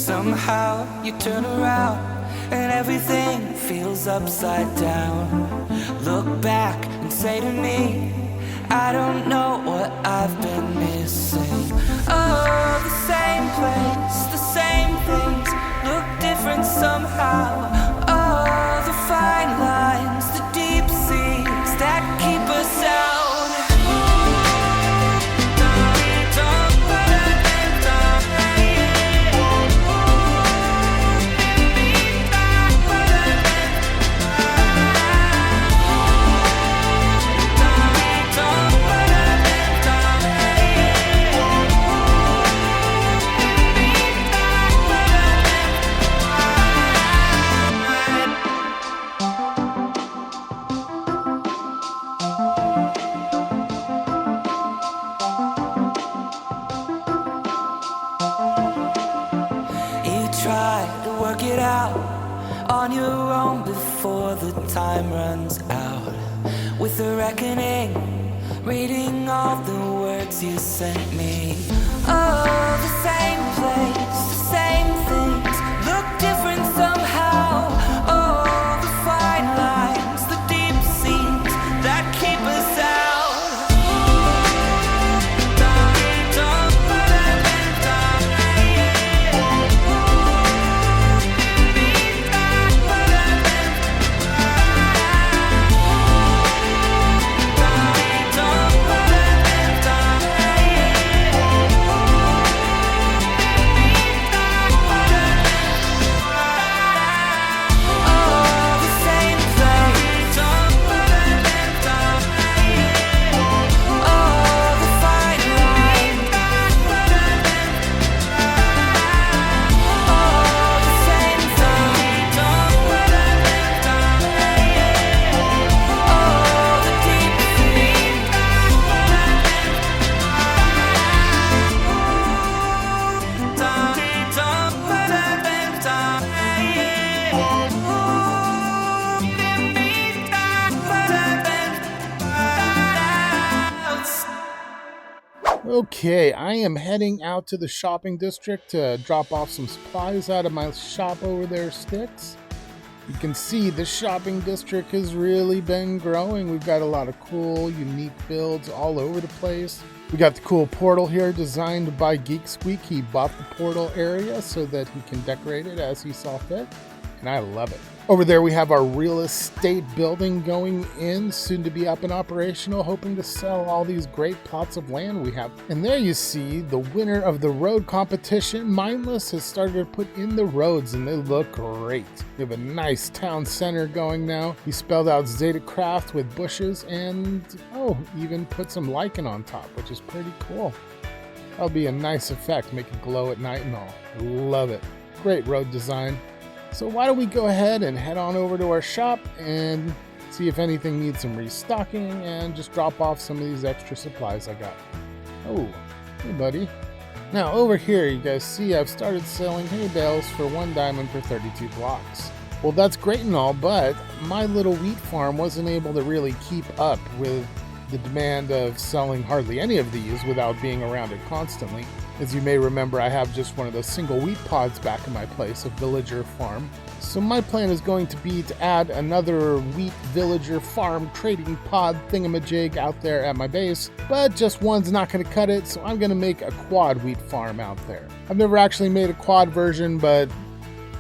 Somehow you turn around and everything feels upside down. Look back and say to me, I don't know what I've been missing. Oh, the same place, the same things look different somehow. Oh, the fine lines, the deep seas that keep us out. On your own before the time runs out. With a reckoning, reading all the words you sent me. Oh, the same place, the same things look different somehow. Oh, the fine lines, the deep seas that keep us out. Okay, I am heading out to the shopping district to drop off some supplies out of my shop over there, Sticks. You can see the shopping district has really been growing. We've got a lot of cool, unique builds all over the place. We got the cool portal here designed by Geeksqueek. He bought the portal area so that he can decorate it as he saw fit, and I love it. Over there we have our real estate building going in, soon to be up and operational, hoping to sell all these great plots of land we have. And there you see the winner of the road competition, Mineless, has started to put in the roads and they look great. We have a nice town center going now. He spelled out ZetaCraft with bushes and, even put some lichen on top, which is pretty cool. That'll be a nice effect, make it glow at night and all. Love it. Great road design. So why don't we go ahead and head on over to our shop and see if anything needs some restocking and just drop off some of these extra supplies I got. Oh, hey buddy. Now over here you guys see I've started selling hay bales for 1 diamond per 32 blocks. Well, that's great and all, but my little wheat farm wasn't able to really keep up with the demand of selling hardly any of these without being around it constantly. As you may remember, I have just one of those single wheat pods back in my place, a villager farm. So my plan is going to be to add another wheat villager farm trading pod thingamajig out there at my base, but just one's not going to cut it, so I'm going to make a quad wheat farm out there. I've never actually made a quad version, but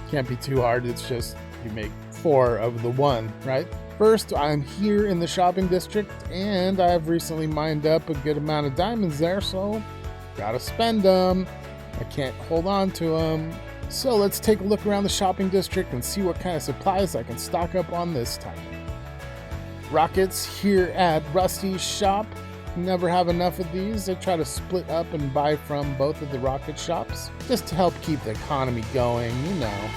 can't be too hard. It's just you make 4 of the one, right? First, I'm here in the shopping district, and I've recently mined up a good amount of diamonds there, so gotta spend them. I can't hold on to them. So let's take a look around the shopping district and see what kind of supplies I can stock up on this time. Rockets here at Rusty's shop. Never have enough of these. I try to split up and buy from both of the rocket shops just to help keep the economy going, you know.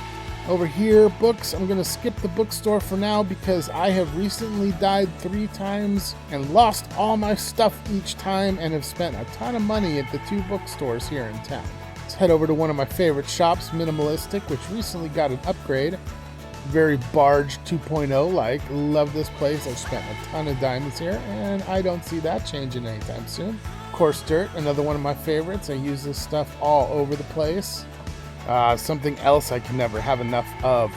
Over here, books. I'm going to skip the bookstore for now because I have recently died 3 times and lost all my stuff each time and have spent a ton of money at the 2 bookstores here in town. Let's head over to one of my favorite shops, Minimalistic, which recently got an upgrade. Very Barge 2.0 like. Love this place. I've spent a ton of diamonds here and I don't see that changing anytime soon. Coarse Dirt, another one of my favorites. I use this stuff all over the place. Something else I can never have enough of.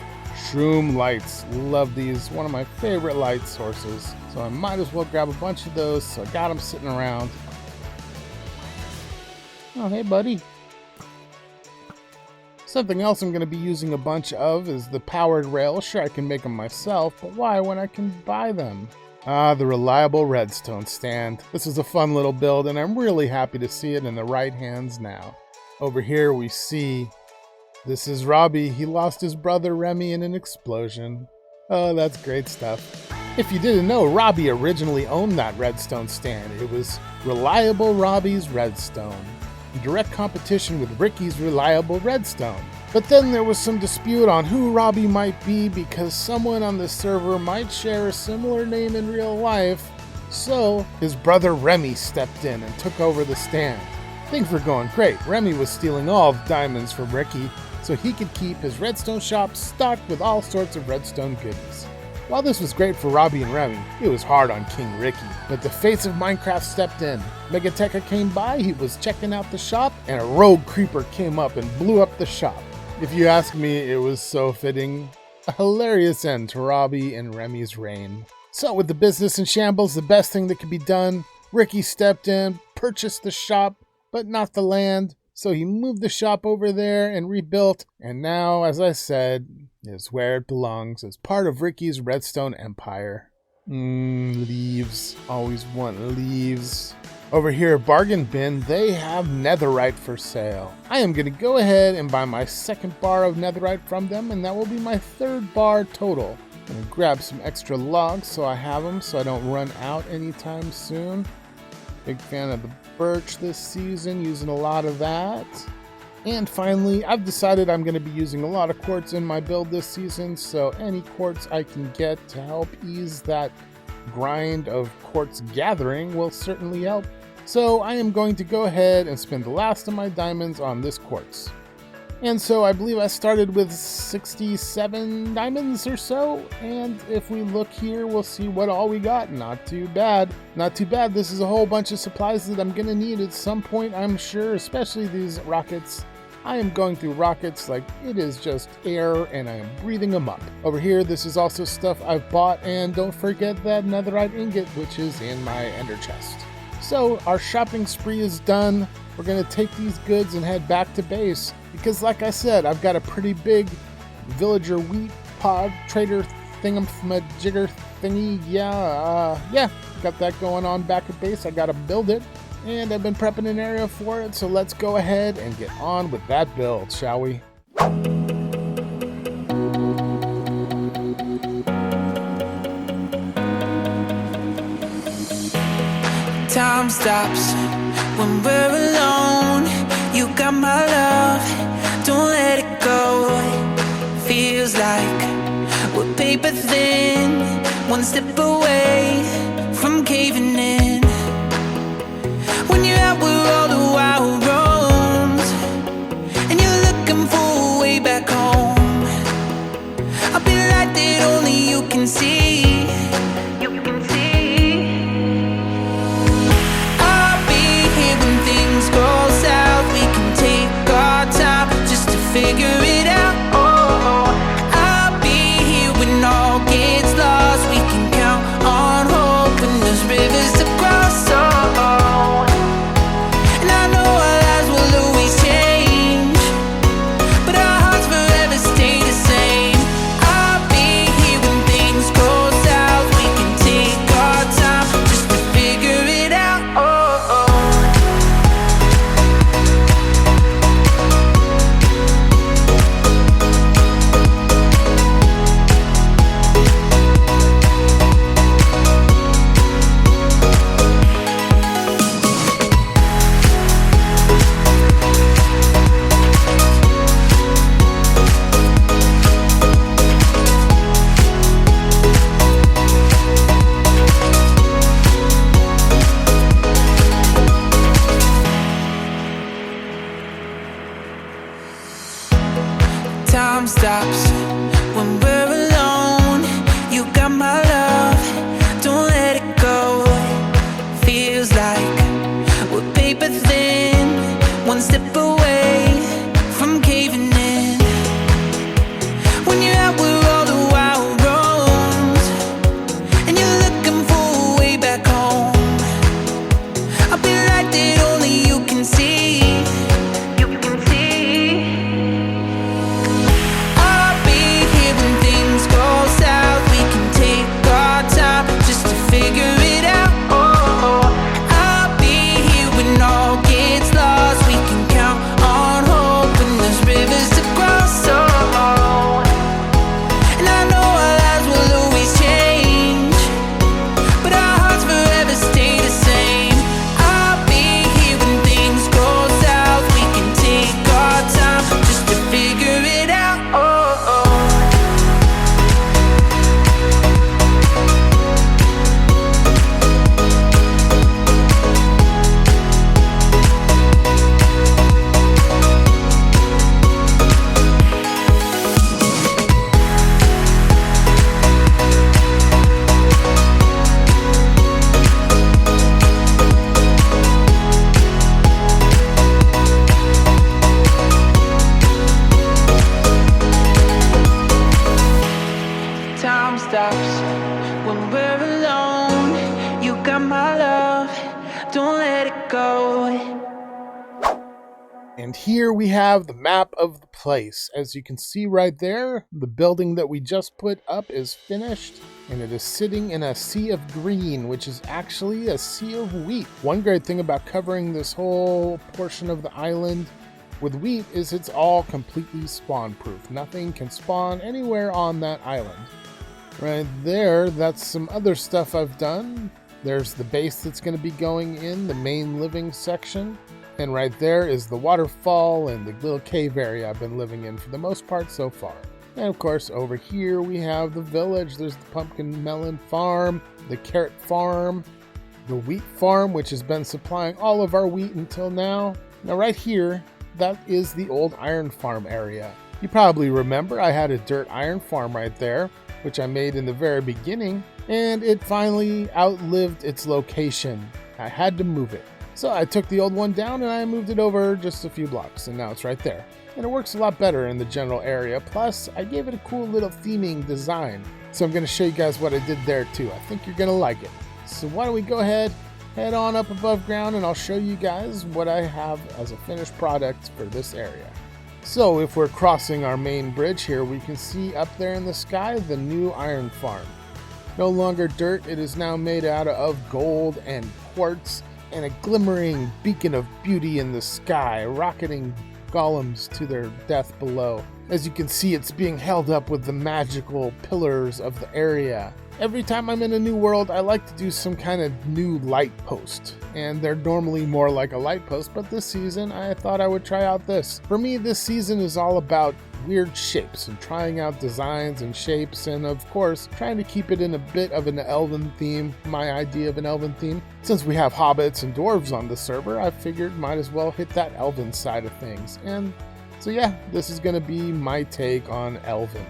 Shroom lights. Love these. One of my favorite light sources. So I might as well grab a bunch of those. So I got them sitting around. Oh, hey, buddy. Something else I'm going to be using a bunch of is the powered rails. Sure, I can make them myself, but why when I can buy them? The reliable redstone stand. This is a fun little build, and I'm really happy to see it in the right hands now. Over here we see, this is Robbie. He lost his brother Remy in an explosion. Oh, that's great stuff. If you didn't know, Robbie originally owned that redstone stand. It was Reliable Robbie's Redstone, in direct competition with Ricky's Reliable Redstone. But then there was some dispute on who Robbie might be because someone on the server might share a similar name in real life, so his brother Remy stepped in and took over the stand. Things were going great. Remy was stealing all of diamonds from Ricky so he could keep his redstone shop stocked with all sorts of redstone goodies. While this was great for Robbie and Remy, it was hard on King Ricky. But the fates of Minecraft stepped in. Megatecha came by, he was checking out the shop, and a rogue creeper came up and blew up the shop. If you ask me, it was so fitting. A hilarious end to Robbie and Remy's reign. So with the business in shambles, the best thing that could be done, Ricky stepped in, purchased the shop, but not the land. So he moved the shop over there and rebuilt, and now, as I said, is where it belongs as part of Ricky's redstone empire. Leaves. Always want leaves. Over here, Bargain Bin, they have netherite for sale. I am going to go ahead and buy my second bar of netherite from them, and that will be my third bar total. I'm going to grab some extra logs so I have them so I don't run out anytime soon. Big fan of the birch this season, using a lot of that. And finally, I've decided I'm going to be using a lot of quartz in my build this season, so any quartz I can get to help ease that grind of quartz gathering will certainly help. So I am going to go ahead and spend the last of my diamonds on this quartz. And so I believe I started with 67 diamonds or so, and if we look here, we'll see what all we got. Not too bad. Not too bad. This is a whole bunch of supplies that I'm gonna need at some point, I'm sure, especially these rockets. I am going through rockets like it is just air, and I am breathing them up. Over here, this is also stuff I've bought, and don't forget that netherite ingot, which is in my ender chest. So our shopping spree is done. We're gonna take these goods and head back to base. Because like I said, I've got a pretty big villager wheat pod trader thingamajigger thingy. Yeah, got that going on back at base. I gotta build it, and I've been prepping an area for it. So let's go ahead and get on with that build, shall we? Time stops when we're alone. You got my love, don't let it go. Feels like we're paper thin, one step away from caving in. When you're out where all the wild roams, and you're looking for a way back home, I'll be the light that only you can see. Figure it out, I'll be here when all gets lost. We can count on hope when there's rivers to cross, and I know our lives will always change, but our hearts forever stay the same. I'll be here when things go south. We can take our time just to figure it out, Time stops when we're alone. You got my love, don't let it go. Feels like we're paper thin, one step away from caving in. And here we have the map of the place. As you can see right there, the building that we just put up is finished, and it is sitting in a sea of green, which is actually a sea of wheat. One great thing about covering this whole portion of the island with wheat is it's all completely spawn proof. Nothing can spawn anywhere on that island. Right there, that's some other stuff I've done. There's the base that's going to be going in, the main living section. And right there is the waterfall and the little cave area I've been living in for the most part so far. And of course, over here we have the village. There's the pumpkin melon farm, the carrot farm, the wheat farm, which has been supplying all of our wheat until now. Now right here, that is the old iron farm area. You probably remember I had a dirt iron farm right there, which I made in the very beginning, and it finally outlived its location. I had to move it. So I took the old one down and I moved it over just a few blocks, and now it's right there. And it works a lot better in the general area. Plus, I gave it a cool little theming design. So I'm going to show you guys what I did there too. I think you're going to like it. So why don't we go ahead, head on up above ground, and I'll show you guys what I have as a finished product for this area. So if we're crossing our main bridge here, we can see up there in the sky the new iron farm. No longer dirt, it is now made out of gold and quartz, and a glimmering beacon of beauty in the sky, rocketing golems to their death below. As you can see, it's being held up with the magical pillars of the area. Every time I'm in a new world, I like to do some kind of new light post, and they're normally more like a light post, but this season I thought I would try out this. For me, this season is all about weird shapes and trying out designs and shapes, and of course trying to keep it in a bit of an elven theme, my idea of an elven theme. Since we have hobbits and dwarves on the server, I figured might as well hit that elven side of things. And so yeah, this is going to be my take on elven.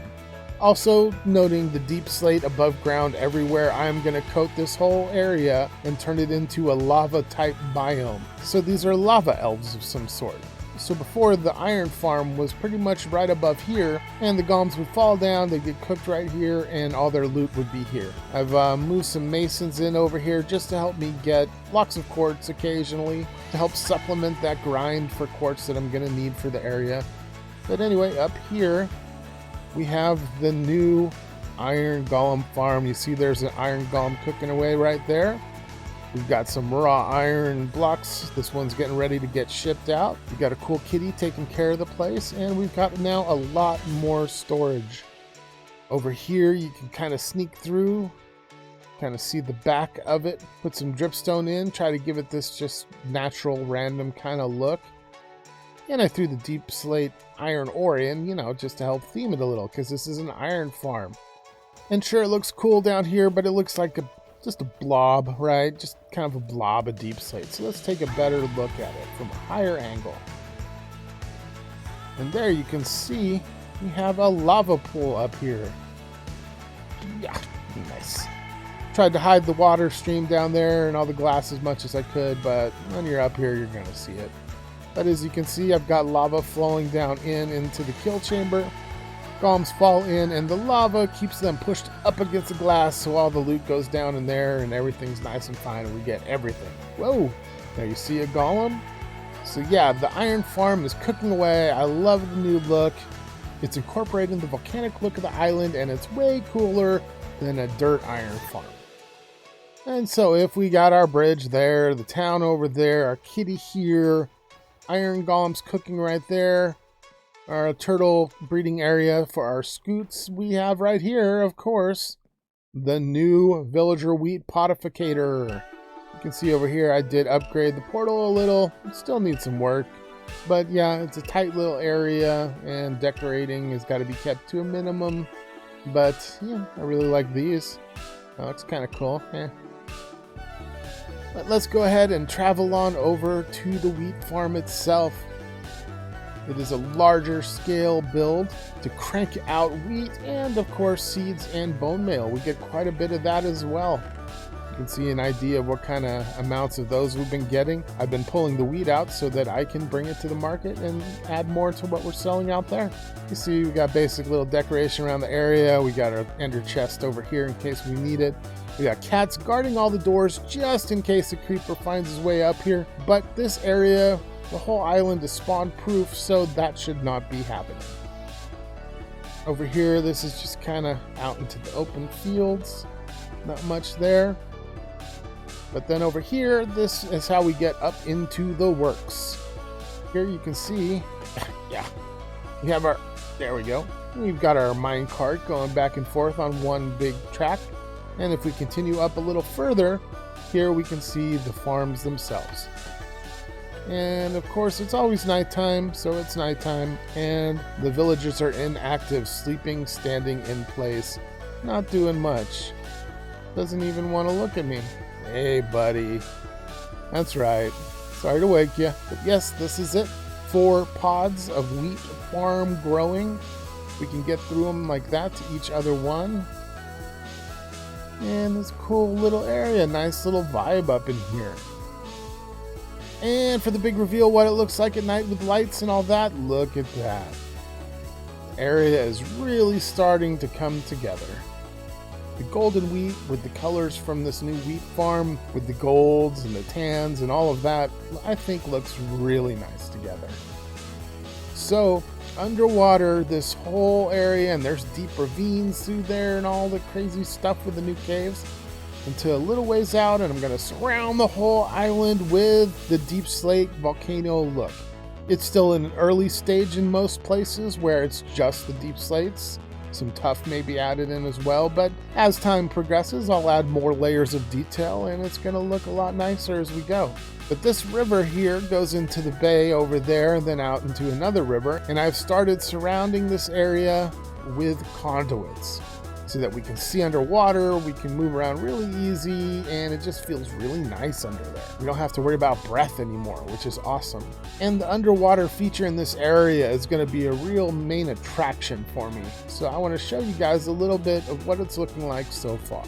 Also, noting the deep slate above ground everywhere, I'm going to coat this whole area and turn it into a lava type biome. So these are lava elves of some sort. So before, the iron farm was pretty much right above here, and the golems would fall down, they'd get cooked right here, and all their loot would be here. I've moved some masons in over here just to help me get blocks of quartz occasionally, to help supplement that grind for quartz that I'm going to need for the area. But anyway, up here, we have the new iron golem farm. You see there's an iron golem cooking away right there. We've got some raw iron blocks. This one's getting ready to get shipped out. We've got a cool kitty taking care of the place, and we've got now a lot more storage. Over here, you can kind of sneak through, kind of see the back of it. Put some dripstone in, try to give it this just natural, random kind of look. And I threw the deep slate iron ore in, you know, just to help theme it a little, because this is an iron farm. And sure, it looks cool down here, but it looks like just a blob, right? Just kind of a blob of deep slate. So let's take a better look at it from a higher angle. And there you can see we have a lava pool up here. Yeah, nice. Tried to hide the water stream down there and all the glass as much as I could, but when you're up here, you're going to see it. But as you can see, I've got lava flowing down into the kill chamber. Golems fall in, and the lava keeps them pushed up against the glass, so all the loot goes down in there, and everything's nice and fine, and we get everything. Whoa! There you see a golem? So yeah, the iron farm is cooking away. I love the new look. It's incorporating the volcanic look of the island, and it's way cooler than a dirt iron farm. And so if we got our bridge there, the town over there, our kitty here, iron golems cooking right there, our turtle breeding area for our scoots, we have right here, of course, the new villager wheat potificator. You can see over here I did upgrade the portal a little. It still needs some work, but yeah, it's a tight little area, and decorating has got to be kept to a minimum. But yeah, I really like these. Oh, it's kind of cool. But let's go ahead and travel on over to the wheat farm itself. It is a larger scale build to crank out wheat and, of course, seeds and bone meal. We get quite a bit of that as well. You can see an idea of what kind of amounts of those we've been getting. I've been pulling the wheat out so that I can bring it to the market and add more to what we're selling out there. You see, we got basic little decoration around the area. We got our ender chest over here in case we need it. We got cats guarding all the doors just in case a creeper finds his way up here. But this area The whole island is spawn proof, so that should not be happening. Over here, this is just kind of out into the open fields. Not much there. But then over here, this is how we get up into the works. Here you can see, yeah, we have our, there we go. We've got our mine cart going back and forth on one big track. And if we continue up a little further, here we can see the farms themselves. And of course, it's always nighttime, so it's nighttime, and the villagers are inactive, sleeping, standing in place, not doing much. Doesn't even want to look at me. Hey, buddy. That's right. Sorry to wake you, but yes, this is it. 4 pods of wheat farm growing. We can get through them like that to each other one. And this cool little area, nice little vibe up in here. And for the big reveal, what it looks like at night with lights and all that, look at that. The area is really starting to come together. The golden wheat with the colors from this new wheat farm, with the golds and the tans and all of that, I think looks really nice together. So, underwater, this whole area, and there's deep ravines through there and all the crazy stuff with the new caves, until a little ways out, and I'm going to surround the whole island with the deep slate volcano look. It's still in an early stage in most places where it's just the deep slates. Some tuff may be added in as well, but as time progresses, I'll add more layers of detail, and it's going to look a lot nicer as we go. But this river here goes into the bay over there and then out into another river, and I've started surrounding this area with conduits so that we can see underwater, we can move around really easy, and it just feels really nice under there. We don't have to worry about breath anymore, which is awesome. And the underwater feature in this area is going to be a real main attraction for me. So I want to show you guys a little bit of what it's looking like so far.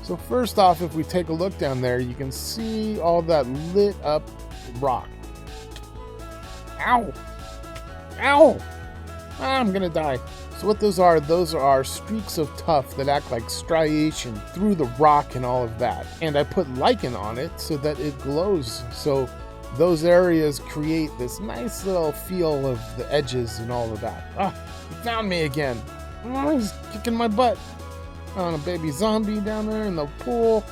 So first off, if we take a look down there, you can see all that lit up rock. Ow! Ow! I'm gonna die. So what those are streaks of tuff that act like striation through the rock and all of that. And I put lichen on it so that it glows. So those areas create this nice little feel of the edges and all of that. Ah, he found me again. Oh, he's kicking my butt. On a baby zombie down there in the pool.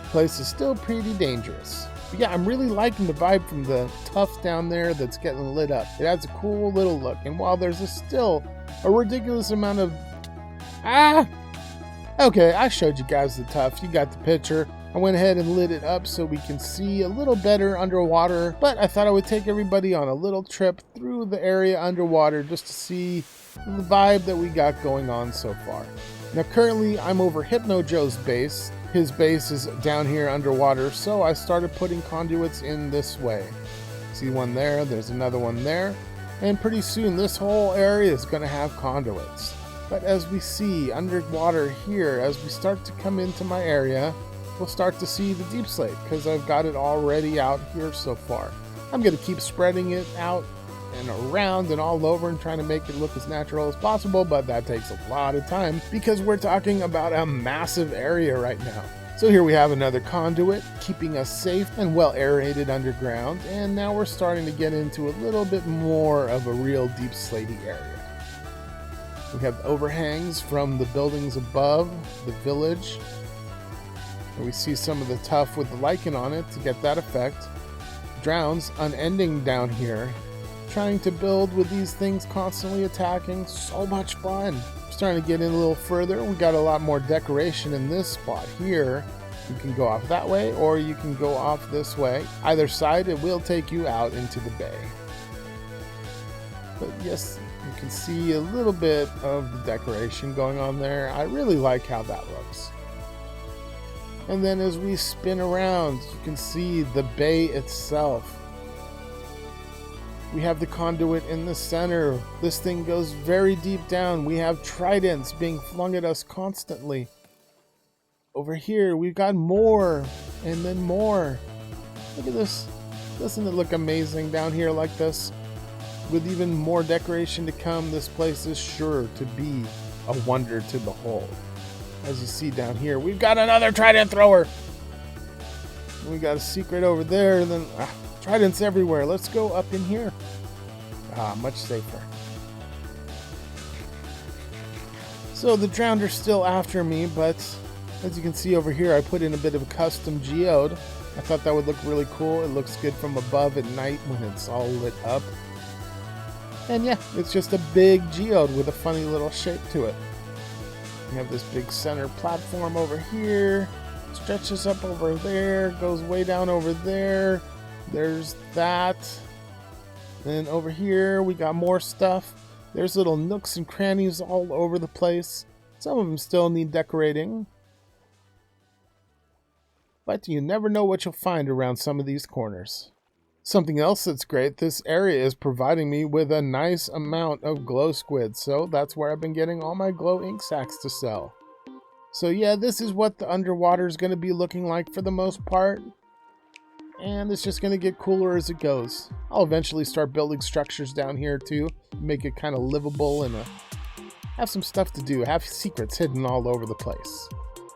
Place is still pretty dangerous. But yeah, I'm really liking the vibe from the tuff down there that's getting lit up. It adds a cool little look. And while there's still a ridiculous amount of... Okay, I showed you guys the tuff. You got the picture. I went ahead and lit it up so we can see a little better underwater. But I thought I would take everybody on a little trip through the area underwater just to see the vibe that we got going on so far. Now currently I'm over Hypnojo's base. His base is down here underwater, so I started putting conduits in this way. See one there, there's another one there, and pretty soon this whole area is going to have conduits. But as we see underwater here, as we start to come into my area, we'll start to see the deep slate because I've got it already out here so far. I'm going to keep spreading it out and around and all over and trying to make it look as natural as possible, but that takes a lot of time because we're talking about a massive area right now. So here we have another conduit keeping us safe and well aerated underground, and now we're starting to get into a little bit more of a real deep slatey area. We have the overhangs from the buildings above the village, and we see some of the tuff with the lichen on it to get that effect. Drowns unending down here, trying to build with these things constantly attacking. So much fun. Starting to get in a little further. We got a lot more decoration in this spot here. You can go off that way or you can go off this way. Either side, it will take you out into the bay. But yes, you can see a little bit of the decoration going on there. I really like how that looks. And then as we spin around, you can see the bay itself. We have the conduit in the center. This thing goes very deep down. We have tridents being flung at us constantly. Over here, we've got more and then more. Look at this. Doesn't it look amazing down here like this? With even more decoration to come, this place is sure to be a wonder to behold. As you see down here, we've got another trident thrower. We got a secret over there, and then Tridents everywhere. Let's go up in here. Much safer. So the Drownder's still after me, but as you can see over here, I put in a bit of a custom geode. I thought that would look really cool. It looks good from above at night when it's all lit up. And yeah, it's just a big geode with a funny little shape to it. We have this big center platform over here. Stretches up over there, goes way down over there. There's that. Then over here, we got more stuff. There's little nooks and crannies all over the place. Some of them still need decorating. But you never know what you'll find around some of these corners. Something else that's great, this area is providing me with a nice amount of glow squid, so that's where I've been getting all my glow ink sacks to sell. So yeah, this is what the underwater is going to be looking like for the most part. And it's just going to get cooler as it goes. I'll eventually start building structures down here too, make it kind of livable and have some stuff to do, have secrets hidden all over the place.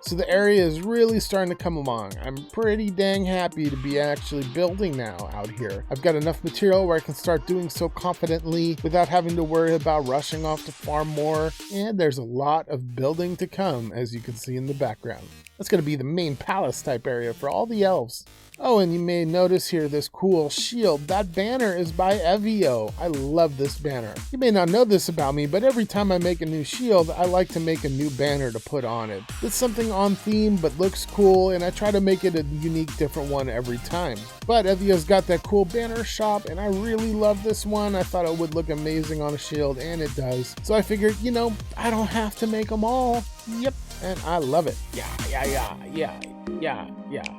So the area is really starting to come along. I'm pretty dang happy to be actually building now out here. I've got enough material where I can start doing so confidently without having to worry about rushing off to farm more. And there's a lot of building to come, as you can see in the background. That's going to be the main palace type area for all the elves. Oh, and you may notice here this cool shield. That banner is by EVIO. I love this banner. You may not know this about me, but every time I make a new shield, I like to make a new banner to put on it. It's something on theme, but looks cool, and I try to make it a unique, different one every time. But EVIO's got that cool banner shop, and I really love this one. I thought it would look amazing on a shield, and it does. So I figured, you know, I don't have to make them all. Yep, and I love it. Yeah.